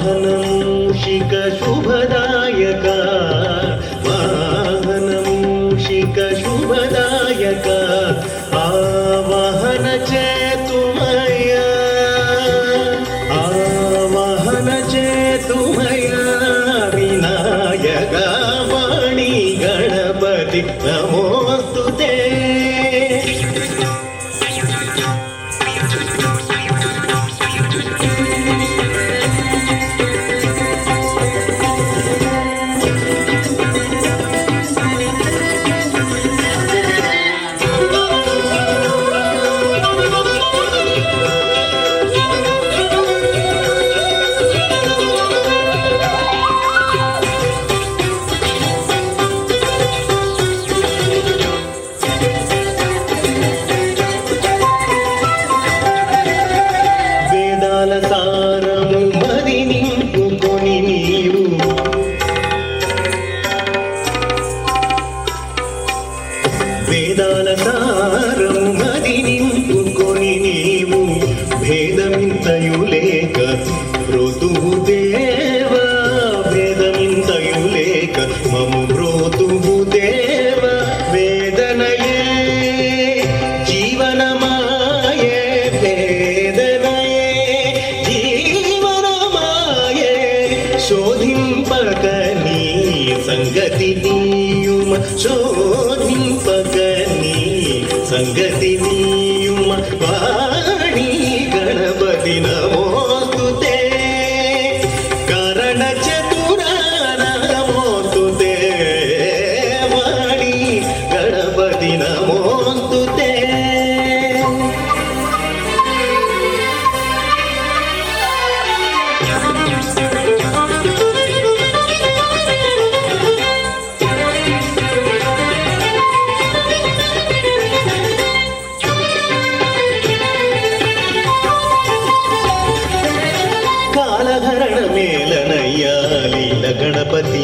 वाहनमूषिक शुभदायक वाहनमूषिक शुभदायक आवाहन चेतुमया आवाहन चेतुमया विनायक वाणी गणपति नमोस्तुते సారము మది నింపుకొని నీవు వేదాల సారము మది నింపుకొని నీవు భేదమింతయు లేక బ్రోతువు దేవా భేదమింతయు లేక మము బ్రోతువు దేవా వేదనయే జీవనమాయే శోధింపక నీ సంగతి నీయుమ శోధింపక నీ సంగతి నీయుమ వాణి గణపతి నమోస్తుతే కరణ చతుర నమోస్తుతే వాణి గణపతి నమోస్తుతే కాలహరణ మేలనయ్యా లీల గణపతి